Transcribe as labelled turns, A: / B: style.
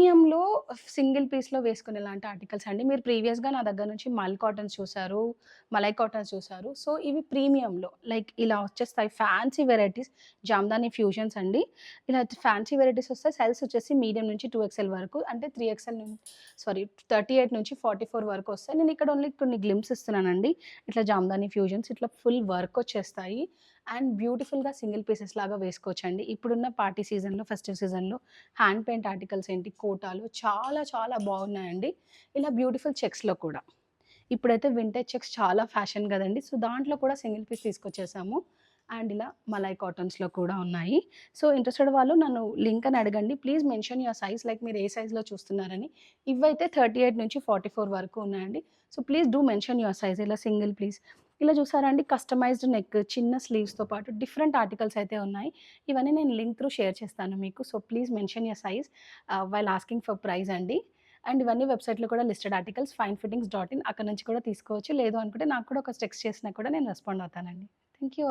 A: ప్రీమియంలో single పీస్‌లో వేసుకునేలాంటి articles అండి. మీరు ప్రీవియస్‌గా నా దగ్గర నుంచి మల్ కాటన్స్ చూసారు, మలై కాటన్స్ చూసారు. సో, ఇవి ప్రీమియంలో లైక్ ఇలా వచ్చేస్తాయి. ఫ్యాన్సీ వెరైటీస్ జామ్దాని ఫ్యూజన్స్ అండి. ఇలా ఫ్యాన్సీ వెరైటీస్ వస్తాయి. సైజెస్ వచ్చేసి మీడియం నుంచి 2 వరకు అంటే 38 నుంచి 44 వరకు వస్తాయి. నేను ఇక్కడ ఓన్లీ కొన్ని గ్లింప్స్ ఇస్తున్నానండి. ఇట్లా జామ్దాని ఫ్యూజన్స్ ఇట్లా ఫుల్ వర్క్ వచ్చేస్తాయి. అండ్ బ్యూటిఫుల్‌గా సింగిల్ పీసెస్ లాగా వేసుకోవచ్చండి. ఇప్పుడున్న పార్టీ సీజన్‌లో, ఫెస్టివ్ సీజన్‌లో హ్యాండ్ పెయింట్ ఆర్టికల్స్ ఏంటి, కోటాలు చాలా చాలా బాగున్నాయండి. ఇలా బ్యూటిఫుల్ చెక్స్‌లో కూడా. ఇప్పుడైతే వింటేజ్ చెక్స్ చాలా ఫ్యాషన్ గదండీ! సో, దాంట్లో కూడా సింగిల్ పీస్ తీసుకొచ్చేసాము. అండ్ ఇలా మలై కాటన్స్‌లో కూడా ఉన్నాయి. సో, ఇంట్రెస్టెడ్ వాళ్ళు నన్ను లింక్ అని అడగండి. Please mention your size like మీరు ఏ సైజ్‌లో చూస్తున్నారని. ఇవైతే 38-44 వరకు ఉన్నాయండి. So, please do mention your size ఇలా సింగిల్ ప్లీజ్. ఇలా చూసారా అండి కస్టమైజ్డ్ నెక్, చిన్న స్లీవ్స్‌తో పాటు డిఫరెంట్ ఆర్టికల్స్ అయితే ఉన్నాయి. ఇవన్నీ నేను లింక్ త్రూ షేర్ చేస్తాను మీకు. So, please mention your size while asking for price అండి. అండ్ ఇవన్నీ వెబ్‌సైట్‌లో కూడా లిస్టెడ్ ఆర్టికల్స్ ఫైన్‌ఫిట్టింగ్స్.in అక్కడి నుంచి కూడా తీసుకోవచ్చు. లేదు అనుకుంటే నాకు కూడా ఒక టెక్స్ట్ చేసినా కూడా నేను రెస్పాండ్ అవుతానండి. Thank you.